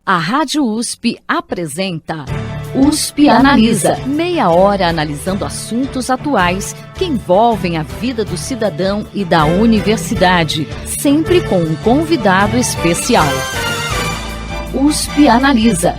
A Rádio USP apresenta USP Analisa. Meia hora analisando assuntos atuais que envolvem a vida do cidadão e da universidade, sempre com um convidado especial. USP Analisa.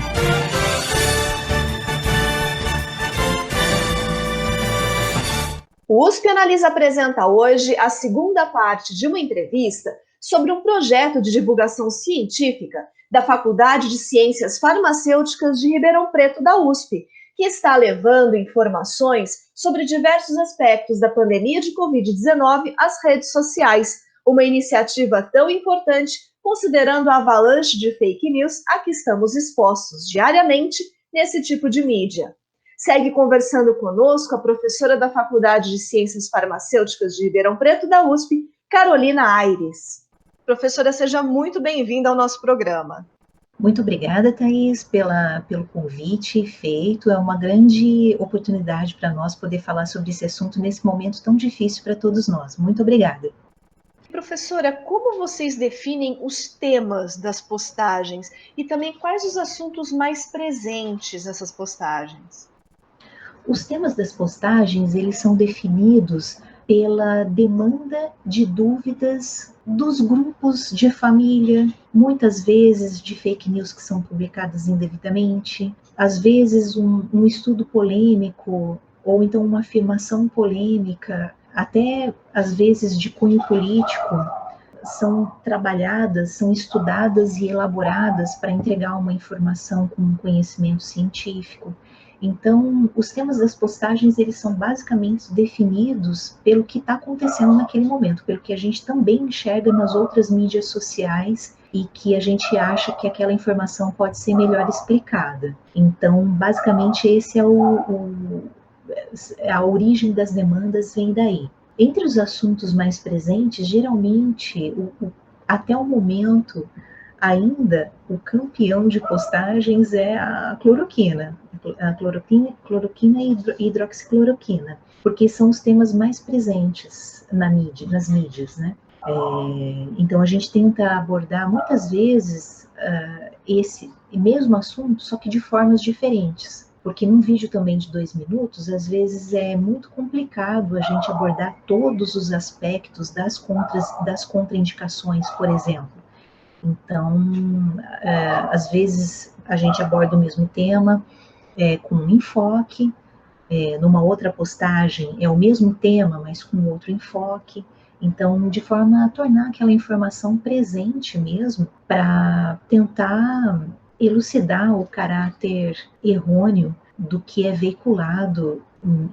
O USP Analisa apresenta hoje a segunda parte de uma entrevista sobre um projeto de divulgação científica da Faculdade de Ciências Farmacêuticas de Ribeirão Preto, da USP, que está levando informações sobre diversos aspectos da pandemia de Covid-19 às redes sociais, uma iniciativa tão importante considerando a avalanche de fake news a que estamos expostos diariamente nesse tipo de mídia. Segue conversando conosco a professora da Faculdade de Ciências Farmacêuticas de Ribeirão Preto, da USP, Carolina Aires. Professora, seja muito bem-vinda ao nosso programa. Muito obrigada, Thaís, pelo convite feito. É uma grande oportunidade para nós poder falar sobre esse assunto nesse momento tão difícil para todos nós. Muito obrigada. Professora, como vocês definem os temas das postagens e também quais os assuntos mais presentes nessas postagens? Os temas das postagens, eles são definidos pela demanda de dúvidas dos grupos de família, muitas vezes de fake news que são publicadas indevidamente, às vezes um estudo polêmico ou então uma afirmação polêmica, até às vezes de cunho político, são trabalhadas, são estudadas e elaboradas para entregar uma informação com um conhecimento científico. Então, os temas das postagens, eles são basicamente definidos pelo que está acontecendo naquele momento, pelo que a gente também enxerga nas outras mídias sociais e que a gente acha que aquela informação pode ser melhor explicada. Então, basicamente, esse é a origem das demandas vem daí. Entre os assuntos mais presentes, geralmente, até o momento, ainda o campeão de postagens é a cloroquina e hidroxicloroquina, porque são os temas mais presentes nas mídias, né? Então a gente tenta abordar muitas vezes esse mesmo assunto, só que de formas diferentes, porque num vídeo também de 2 minutos, às vezes é muito complicado a gente abordar todos os aspectos das contraindicações, por exemplo. Então, às vezes a gente aborda o mesmo tema com um enfoque, numa outra postagem é o mesmo tema, mas com outro enfoque. Então, de forma a tornar aquela informação presente mesmo, para tentar elucidar o caráter errôneo do que é veiculado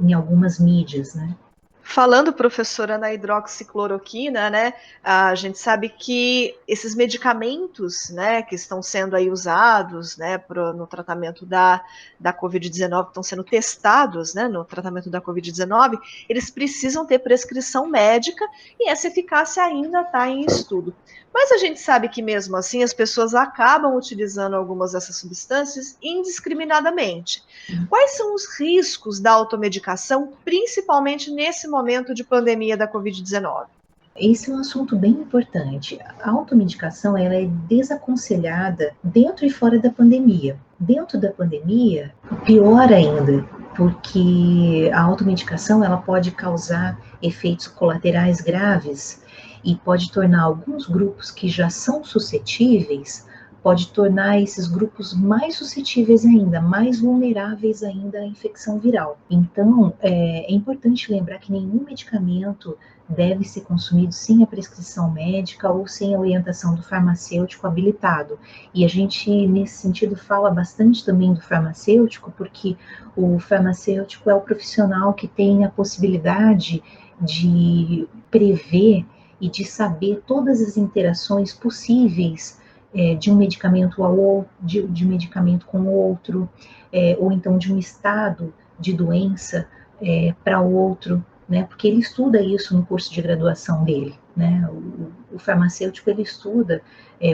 em algumas mídias, né? Falando, professora, na hidroxicloroquina, né, a gente sabe que esses medicamentos, né, que estão sendo aí usados, né, no tratamento da Covid-19, estão sendo testados, né, no tratamento da Covid-19, eles precisam ter prescrição médica e essa eficácia ainda está em estudo. Mas a gente sabe que mesmo assim as pessoas acabam utilizando algumas dessas substâncias indiscriminadamente. Quais são os riscos da automedicação, principalmente nesse momento de pandemia da Covid-19? Esse é um assunto bem importante. A automedicação, ela é desaconselhada dentro e fora da pandemia. Dentro da pandemia, pior ainda, porque a automedicação ela pode causar efeitos colaterais graves e pode tornar alguns grupos que já são suscetíveis, pode tornar esses grupos mais suscetíveis ainda, mais vulneráveis ainda à infecção viral. Então, é importante lembrar que nenhum medicamento deve ser consumido sem a prescrição médica ou sem a orientação do farmacêutico habilitado. E a gente, nesse sentido, fala bastante também do farmacêutico, porque o farmacêutico é o profissional que tem a possibilidade de prever e de saber todas as interações possíveis de um medicamento de um medicamento com outro, ou então de um estado de doença para outro, né? Porque ele estuda isso no curso de graduação dele, né? O farmacêutico ele estuda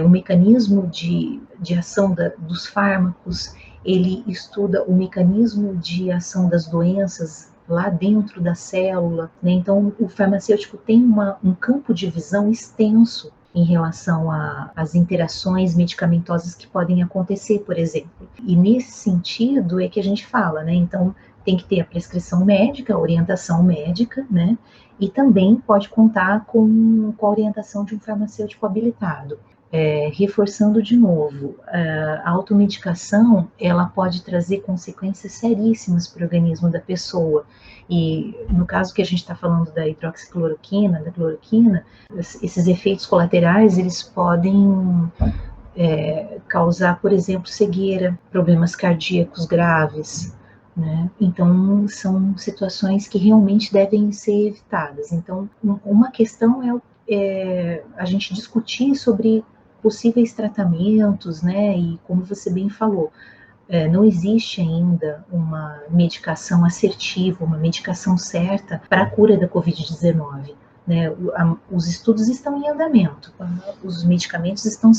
o mecanismo de ação dos fármacos, ele estuda o mecanismo de ação das doenças lá dentro da célula, né? Então o farmacêutico tem um campo de visão extenso. em relação às interações medicamentosas que podem acontecer, por exemplo. E nesse sentido é que a gente fala, né? Então, tem que ter a prescrição médica, a orientação médica, né? E também pode contar com a orientação de um farmacêutico habilitado. Reforçando de novo, a automedicação, ela pode trazer consequências seríssimas para o organismo da pessoa. E no caso que a gente está falando da hidroxicloroquina, da cloroquina, esses efeitos colaterais, eles podem causar, por exemplo, cegueira, problemas cardíacos graves, né? Então, são situações que realmente devem ser evitadas. Então, uma questão é a gente discutir sobre possíveis tratamentos, né? E como você bem falou, não existe ainda uma medicação assertiva, uma medicação certa para a cura da Covid-19. Né? Os estudos estão em andamento, alguns medicamentos estão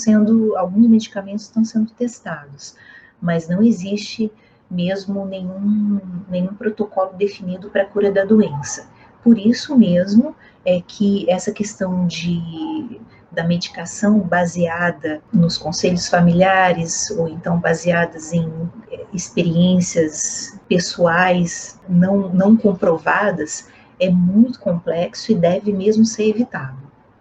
sendo testados, mas não existe mesmo nenhum protocolo definido para a cura da doença. Por isso mesmo é que essa questão da medicação baseada nos conselhos familiares, ou então baseadas em experiências pessoais não comprovadas, é muito complexo e deve mesmo ser evitado.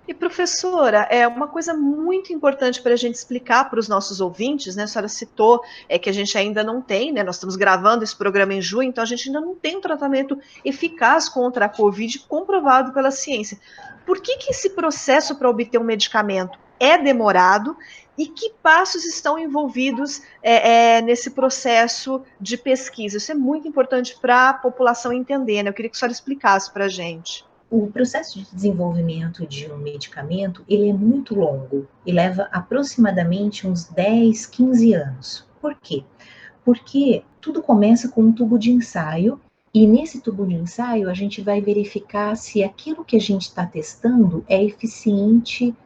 E, professora, uma coisa muito importante para a gente explicar para os nossos ouvintes, né? A senhora citou que a gente ainda não tem, né? Nós estamos gravando esse programa em junho, então a gente ainda não tem um tratamento eficaz contra a Covid comprovado pela ciência. Por que esse processo para obter um medicamento é demorado e que passos estão envolvidos nesse processo de pesquisa? Isso é muito importante para a população entender, né? Eu queria que a senhora explicasse para a gente. O processo de desenvolvimento de um medicamento, ele é muito longo e leva aproximadamente uns 10, 15 anos. Por quê? Porque tudo começa com um tubo de ensaio e nesse tubo de ensaio a gente vai verificar se aquilo que a gente está testando é eficiente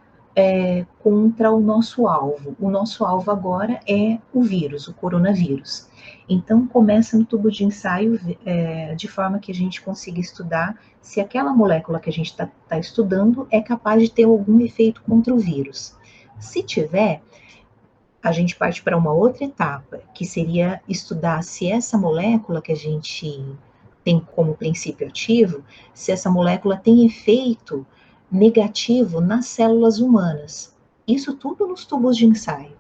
contra o nosso alvo. O nosso alvo agora é o vírus, o coronavírus. Então, começa no tubo de ensaio de forma que a gente consiga estudar se aquela molécula que a gente está estudando é capaz de ter algum efeito contra o vírus. Se tiver, a gente parte para uma outra etapa, que seria estudar se essa molécula que a gente tem como princípio ativo, se essa molécula tem efeito negativo nas células humanas. Isso tudo nos tubos de ensaio.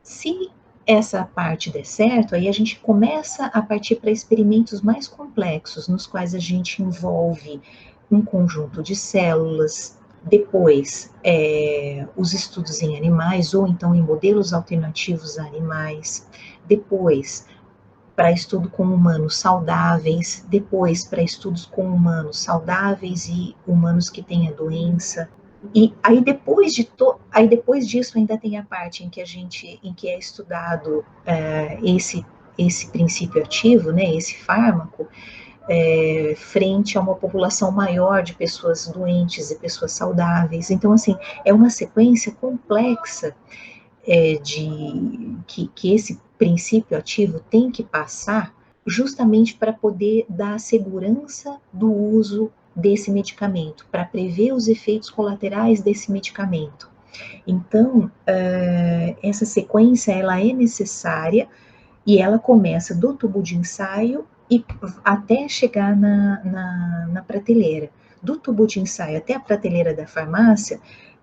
Se essa parte der certo, aí a gente começa a partir para experimentos mais complexos, nos quais a gente envolve um conjunto de células, depois os estudos em animais, ou então em modelos alternativos a animais, depois para estudo com humanos saudáveis, depois para estudos com humanos saudáveis e humanos que têm a doença. E aí depois disso ainda tem a parte em que é estudado esse princípio ativo, né, esse fármaco, frente a uma população maior de pessoas doentes e pessoas saudáveis. Então, assim, é uma sequência complexa que esse princípio ativo tem que passar justamente para poder dar a segurança do uso desse medicamento, para prever os efeitos colaterais desse medicamento. Então, essa sequência, ela é necessária e ela começa do tubo de ensaio e até chegar na prateleira. Do tubo de ensaio até a prateleira da farmácia,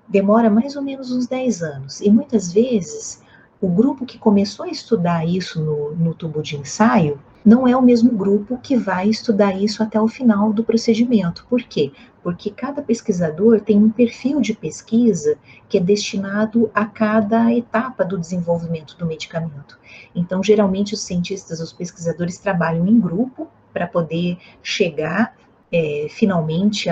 demora mais ou menos uns 10 anos. E muitas vezes, o grupo que começou a estudar isso no tubo de ensaio não é o mesmo grupo que vai estudar isso até o final do procedimento. Por quê? Porque cada pesquisador tem um perfil de pesquisa que é destinado a cada etapa do desenvolvimento do medicamento. Então, geralmente, os cientistas, os pesquisadores trabalham em grupo para poder chegar finalmente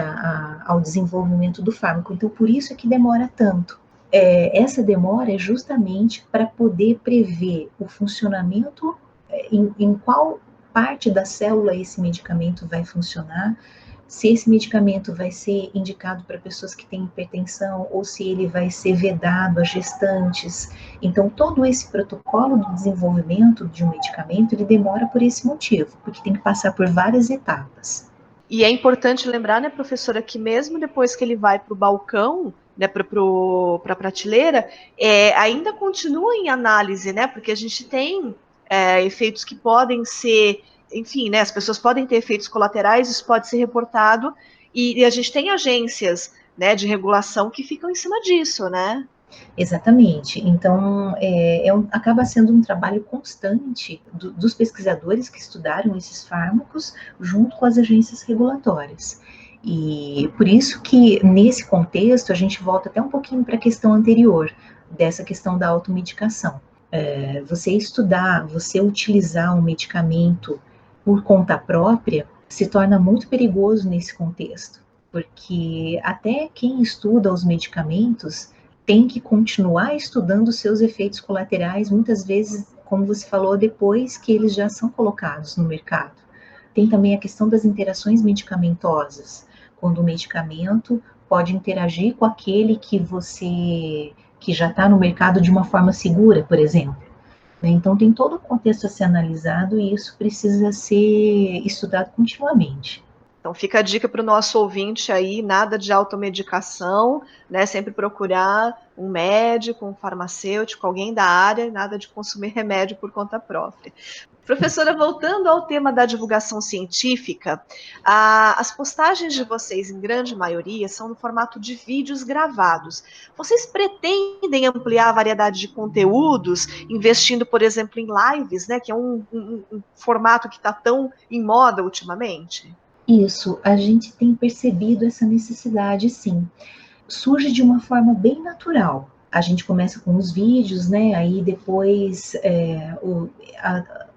ao desenvolvimento do fármaco. Então, por isso é que demora tanto. Essa demora é justamente para poder prever o funcionamento, em qual parte da célula esse medicamento vai funcionar, se esse medicamento vai ser indicado para pessoas que têm hipertensão ou se ele vai ser vedado a gestantes. Então, todo esse protocolo do desenvolvimento de um medicamento, ele demora por esse motivo, porque tem que passar por várias etapas. E é importante lembrar, né, professora, que mesmo depois que ele vai para o balcão, né, para a prateleira, ainda continua em análise, né, porque a gente tem efeitos que podem ser, enfim, né, as pessoas podem ter efeitos colaterais, isso pode ser reportado, e a gente tem agências, né, de regulação que ficam em cima disso, né? Exatamente. Então, acaba sendo um trabalho constante dos pesquisadores que estudaram esses fármacos junto com as agências regulatórias. E por isso que, nesse contexto, a gente volta até um pouquinho para a questão anterior, dessa questão da automedicação. Você estudar, você utilizar um medicamento por conta própria, se torna muito perigoso nesse contexto, porque até quem estuda os medicamentos tem que continuar estudando seus efeitos colaterais, muitas vezes, como você falou, depois que eles já são colocados no mercado. Tem também a questão das interações medicamentosas, quando o medicamento pode interagir com aquele que já está no mercado de uma forma segura, por exemplo. Então, tem todo o contexto a ser analisado e isso precisa ser estudado continuamente. Então fica a dica para o nosso ouvinte aí, nada de automedicação, né? Sempre procurar um médico, um farmacêutico, alguém da área, nada de consumir remédio por conta própria. Professora, voltando ao tema da divulgação científica, as postagens de vocês, em grande maioria, são no formato de vídeos gravados. Vocês pretendem ampliar a variedade de conteúdos, investindo, por exemplo, em lives, né? Que é um formato que está tão em moda ultimamente? Isso, a gente tem percebido essa necessidade, sim. Surge de uma forma bem natural. A gente começa com os vídeos, né? Aí depois,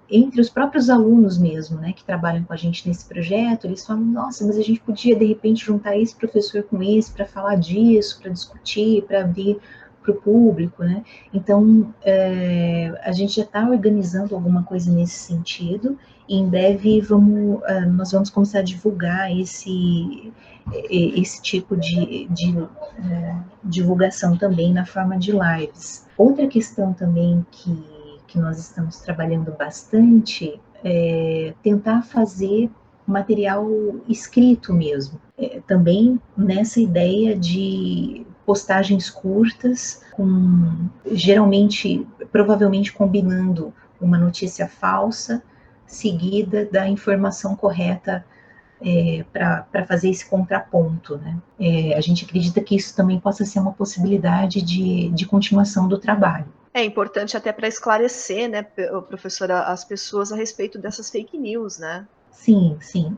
entre os próprios alunos mesmo, né, que trabalham com a gente nesse projeto, eles falam, nossa, mas a gente podia, de repente, juntar esse professor com esse para falar disso, para discutir, para abrir para o público, né? Então, a gente já está organizando alguma coisa nesse sentido, e em breve nós vamos começar a divulgar esse tipo de divulgação também na forma de lives. Outra questão também que nós estamos trabalhando bastante é tentar fazer material escrito mesmo. Também nessa ideia de postagens curtas, geralmente, provavelmente combinando uma notícia falsa, seguida da informação correta para fazer esse contraponto, né? A gente acredita que isso também possa ser uma possibilidade de continuação do trabalho. É importante até para esclarecer, né, professora, as pessoas a respeito dessas fake news, né? Sim, sim.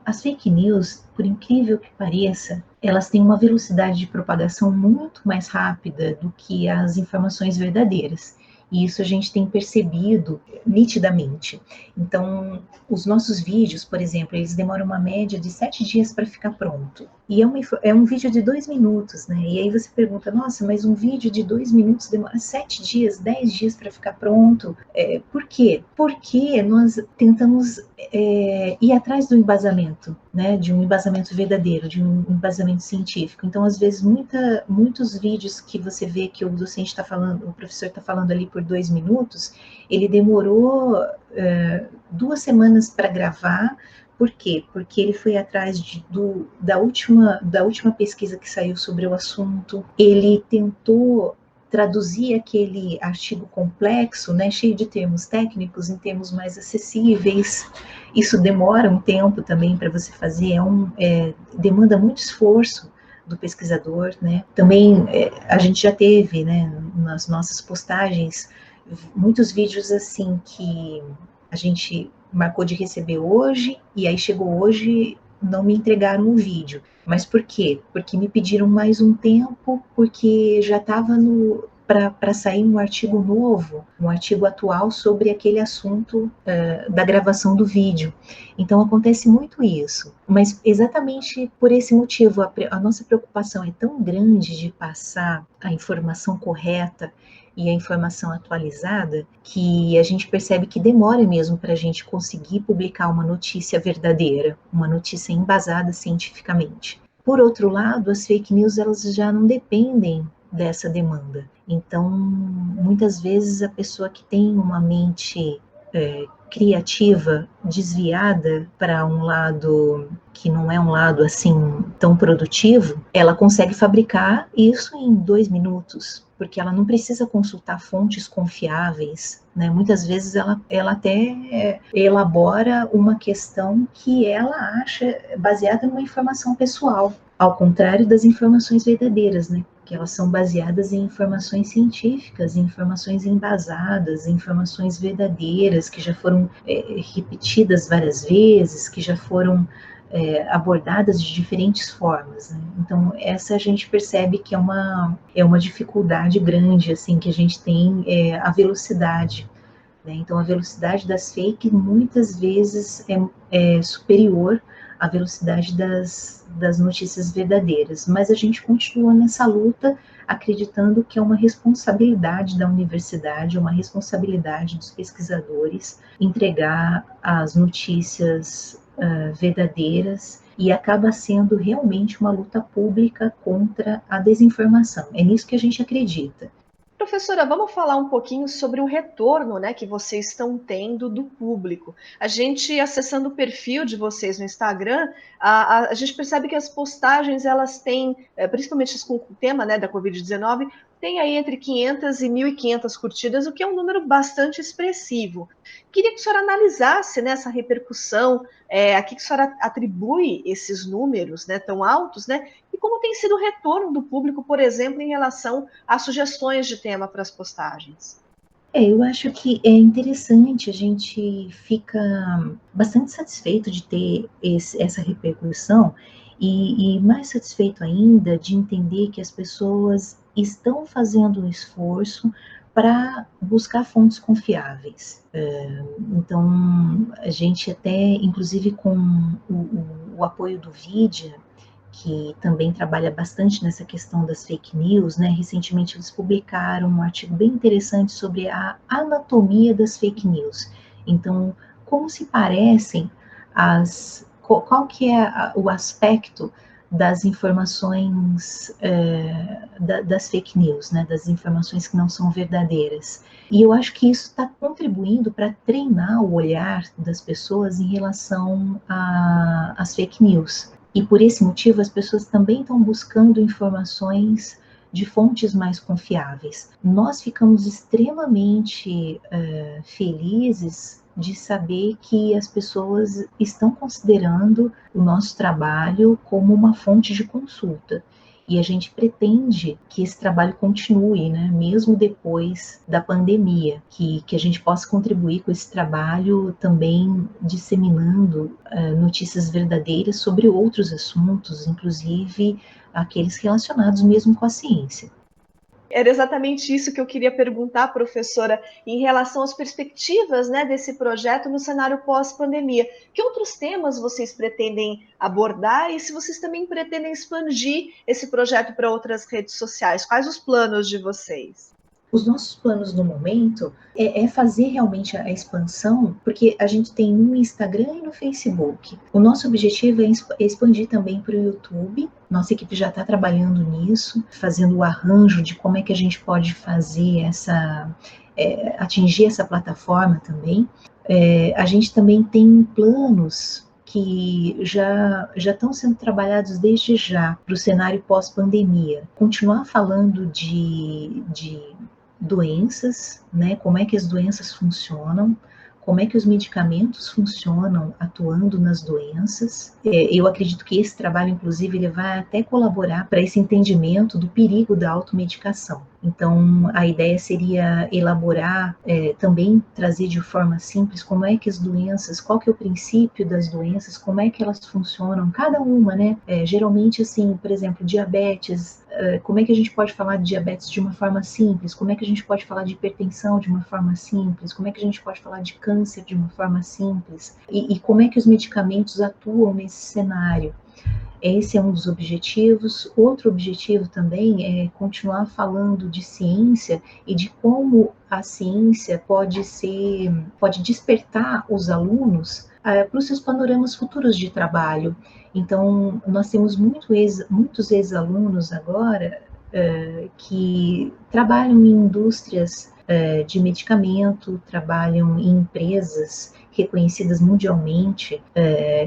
As fake news, por incrível que pareça, elas têm uma velocidade de propagação muito mais rápida do que as informações verdadeiras. E isso a gente tem percebido nitidamente. Então, os nossos vídeos, por exemplo, eles demoram uma média de 7 dias para ficar pronto. E é um vídeo de 2 minutos, né? E aí você pergunta, nossa, mas um vídeo de 2 minutos demora 7 dias, 10 dias para ficar pronto. Por quê? Porque nós tentamos ir atrás do embasamento, né? De um embasamento verdadeiro, de um embasamento científico. Então, às vezes, muitos vídeos que você vê que o docente está falando, o professor está falando ali por 2 minutos, ele demorou 2 semanas para gravar. Por quê? Porque ele foi atrás da última pesquisa que saiu sobre o assunto, ele tentou traduzir aquele artigo complexo, né, cheio de termos técnicos, em termos mais acessíveis. Isso demora um tempo também para você fazer, demanda muito esforço do pesquisador, né? Também a gente já teve, né, nas nossas postagens, muitos vídeos assim que a gente marcou de receber hoje, e aí chegou hoje, não me entregaram o vídeo. Mas por quê? Porque me pediram mais um tempo, porque já estava para sair um artigo novo, um artigo atual sobre aquele assunto da gravação do vídeo. Então acontece muito isso. Mas exatamente por esse motivo, a nossa preocupação é tão grande de passar a informação correta e a informação atualizada, que a gente percebe que demora mesmo para a gente conseguir publicar uma notícia verdadeira, uma notícia embasada cientificamente. Por outro lado, as fake news, elas já não dependem dessa demanda. Então, muitas vezes a pessoa que tem uma mente criativa, desviada para um lado que não é um lado assim tão produtivo, ela consegue fabricar isso em 2 minutos, porque ela não precisa consultar fontes confiáveis, né? Muitas vezes ela até elabora uma questão que ela acha baseada numa informação pessoal, ao contrário das informações verdadeiras, né? Que elas são baseadas em informações científicas, em informações embasadas, em informações verdadeiras, que já foram repetidas várias vezes, que já foram abordadas de diferentes formas, né? Então, essa a gente percebe que é uma dificuldade grande, assim, que a gente tem, a velocidade, né? Então, a velocidade das fake muitas vezes é superior à velocidade das notícias verdadeiras, mas a gente continua nessa luta, acreditando que é uma responsabilidade da universidade, uma responsabilidade dos pesquisadores entregar as notícias verdadeiras, e acaba sendo realmente uma luta pública contra a desinformação. É nisso que a gente acredita. Professora, vamos falar um pouquinho sobre o retorno, né, que vocês estão tendo do público. A gente, acessando o perfil de vocês no Instagram, a gente percebe que as postagens, elas têm, principalmente com o tema, né, da Covid-19, tem aí entre 500 e 1.500 curtidas, o que é um número bastante expressivo. Queria que a senhora analisasse, né, essa repercussão, a que a senhora atribui esses números, né, tão altos, né, e como tem sido o retorno do público, por exemplo, em relação às sugestões de tema para as postagens. Eu acho que é interessante, a gente fica bastante satisfeito de ter essa repercussão e mais satisfeito ainda de entender que as pessoas estão fazendo um esforço para buscar fontes confiáveis. Então, a gente até, inclusive com o apoio do Vidia, que também trabalha bastante nessa questão das fake news, né? Recentemente eles publicaram um artigo bem interessante sobre a anatomia das fake news. Então, como se parecem qual que é o aspecto das informações das fake news, né? Das informações que não são verdadeiras. E eu acho que isso está contribuindo para treinar o olhar das pessoas em relação às fake news. E por esse motivo, as pessoas também estão buscando informações de fontes mais confiáveis. Nós ficamos extremamente felizes de saber que as pessoas estão considerando o nosso trabalho como uma fonte de consulta. E a gente pretende que esse trabalho continue, né, mesmo depois da pandemia, que a gente possa contribuir com esse trabalho também disseminando notícias verdadeiras sobre outros assuntos, inclusive aqueles relacionados mesmo com a ciência. Era exatamente isso que eu queria perguntar, professora, em relação às perspectivas, né, desse projeto no cenário pós-pandemia. Que outros temas vocês pretendem abordar e se vocês também pretendem expandir esse projeto para outras redes sociais? Quais os planos de vocês? Os nossos planos no momento é fazer realmente a expansão, porque a gente tem no Instagram e no Facebook. O nosso objetivo é expandir também para o YouTube. Nossa equipe já está trabalhando nisso, fazendo o arranjo de como é que a gente pode fazer atingir essa plataforma também. A gente também tem planos que já estão sendo trabalhados desde já para o cenário pós-pandemia. Continuar falando de doenças, né? Como é que as doenças funcionam, como é que os medicamentos funcionam atuando nas doenças. Eu acredito que esse trabalho, inclusive, ele vai até colaborar para esse entendimento do perigo da automedicação. Então, a ideia seria elaborar, também trazer de forma simples como é que as doenças, qual que é o princípio das doenças, como é que elas funcionam, cada uma, né? Geralmente, assim, por exemplo, diabetes, como é que a gente pode falar de diabetes de uma forma simples, como é que a gente pode falar de hipertensão de uma forma simples, como é que a gente pode falar de câncer de uma forma simples, e como é que os medicamentos atuam nesse cenário. Esse é um dos objetivos. Outro objetivo também é continuar falando de ciência e de como a ciência pode despertar os alunos para os seus panoramas futuros de trabalho. Então, nós temos muitos ex-alunos agora que trabalham em indústrias de medicamento, trabalham em empresas reconhecidas mundialmente,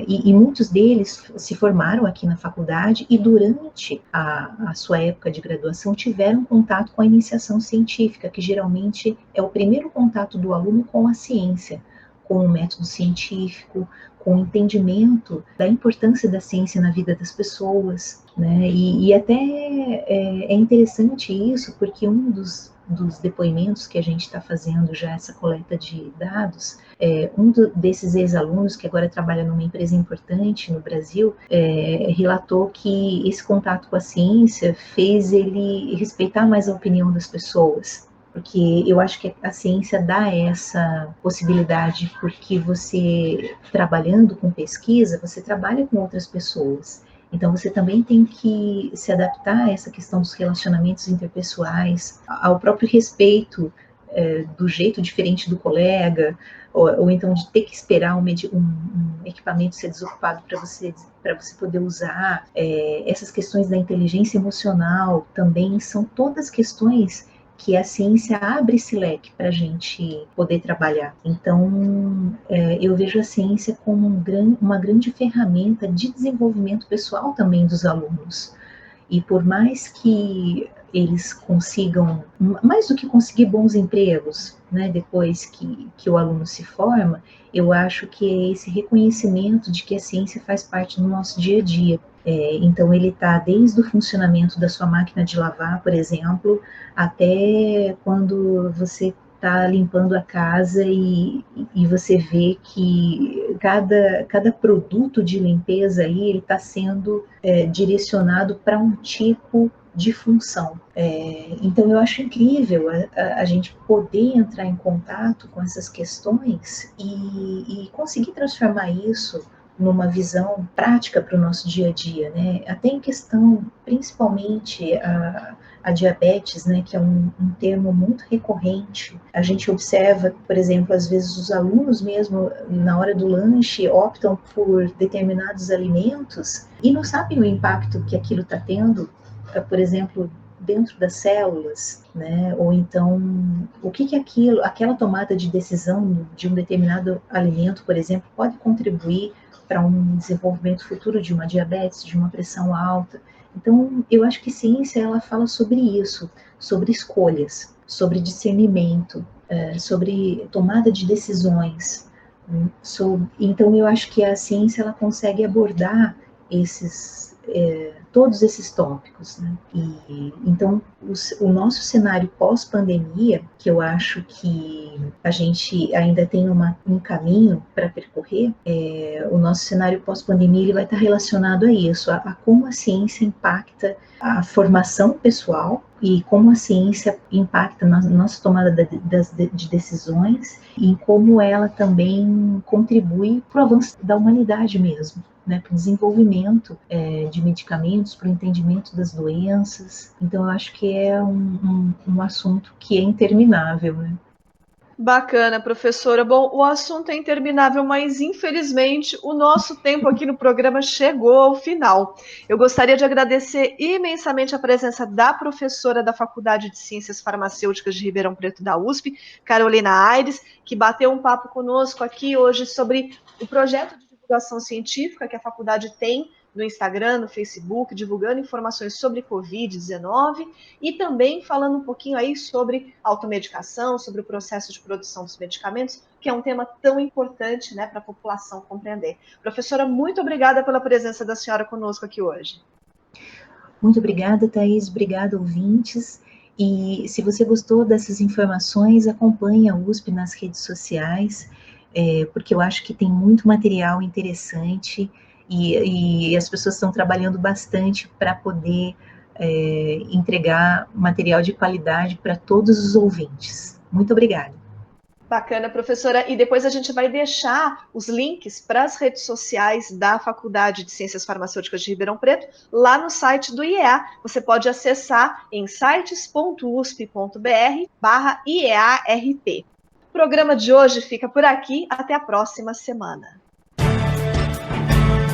e muitos deles se formaram aqui na faculdade e durante a sua época de graduação tiveram contato com a iniciação científica, que geralmente é o primeiro contato do aluno com a ciência, com o método científico, com o entendimento da importância da ciência na vida das pessoas, né? E até é interessante isso, porque um dos depoimentos que a gente está fazendo já, essa coleta de dados, desses ex-alunos, que agora trabalha numa empresa importante no Brasil, relatou que esse contato com a ciência fez ele respeitar mais a opinião das pessoas, porque eu acho que a ciência dá essa possibilidade, porque você, trabalhando com pesquisa, você trabalha com outras pessoas. Então, você também tem que se adaptar a essa questão dos relacionamentos interpessoais, ao próprio respeito do jeito diferente do colega, ou então de ter que esperar um equipamento ser desocupado para você poder usar. Essas questões da inteligência emocional também são todas questões que a ciência abre esse leque para a gente poder trabalhar. Então, eu vejo a ciência como uma grande ferramenta de desenvolvimento pessoal também dos alunos. E por mais que eles consigam, mais do que conseguir bons empregos, né, depois que o aluno se forma, eu acho que é esse reconhecimento de que a ciência faz parte do nosso dia a dia. Então, ele está desde o funcionamento da sua máquina de lavar, por exemplo, até quando você está limpando a casa e você vê que cada produto de limpeza aí, ele está sendo direcionado para um tipo de função. Então, eu acho incrível a gente poder entrar em contato com essas questões e conseguir transformar isso numa visão prática para o nosso dia a dia, né? Até em questão, principalmente, a diabetes, né, que é um termo muito recorrente. A gente observa, por exemplo, às vezes os alunos mesmo, na hora do lanche, optam por determinados alimentos e não sabem o impacto que aquilo está tendo, por exemplo, dentro das células, né? Ou então, o que aquela tomada de decisão de um determinado alimento, por exemplo, pode contribuir para um desenvolvimento futuro de uma diabetes, de uma pressão alta. Então, eu acho que ciência, ela fala sobre isso, sobre escolhas, sobre discernimento, sobre tomada de decisões. Então, eu acho que a ciência, ela consegue abordar todos esses tópicos, né? Então, o nosso cenário pós-pandemia, que eu acho que a gente ainda tem um caminho para percorrer, o nosso cenário pós-pandemia, ele vai estar relacionado a isso, a como a ciência impacta a formação pessoal e como a ciência impacta na nossa tomada de decisões e em como ela também contribui para o avanço da humanidade mesmo, né, para o desenvolvimento de medicamentos, para o entendimento das doenças. Então, eu acho que é um assunto que é interminável, né? Bacana, professora. Bom, o assunto é interminável, mas infelizmente o nosso tempo aqui no programa chegou ao final. Eu gostaria de agradecer imensamente a presença da professora da Faculdade de Ciências Farmacêuticas de Ribeirão Preto da USP, Carolina Aires, que bateu um papo conosco aqui hoje sobre o projeto de divulgação científica que a faculdade tem no Instagram, no Facebook, divulgando informações sobre Covid-19 e também falando um pouquinho aí sobre automedicação, sobre o processo de produção dos medicamentos, que é um tema tão importante, né, para a população compreender. Professora, muito obrigada pela presença da senhora conosco aqui hoje. Muito obrigada, Thaís. Obrigada, ouvintes. E se você gostou dessas informações, acompanhe a USP nas redes sociais, porque eu acho que tem muito material interessante e as pessoas estão trabalhando bastante para poder entregar material de qualidade para todos os ouvintes. Muito obrigada. Bacana, professora. E depois a gente vai deixar os links para as redes sociais da Faculdade de Ciências Farmacêuticas de Ribeirão Preto lá no site do IEA. Você pode acessar em sites.usp.br/IEARP. O programa de hoje fica por aqui. Até a próxima semana.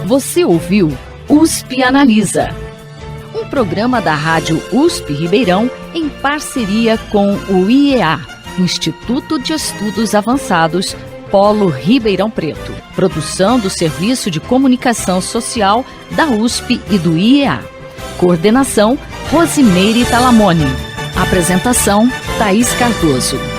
Você ouviu USP Analisa, um programa da Rádio USP Ribeirão em parceria com o IEA, Instituto de Estudos Avançados, Polo Ribeirão Preto. Produção do Serviço de Comunicação Social da USP e do IEA. Coordenação, Rosimeire Talamone. Apresentação, Thaís Cardoso.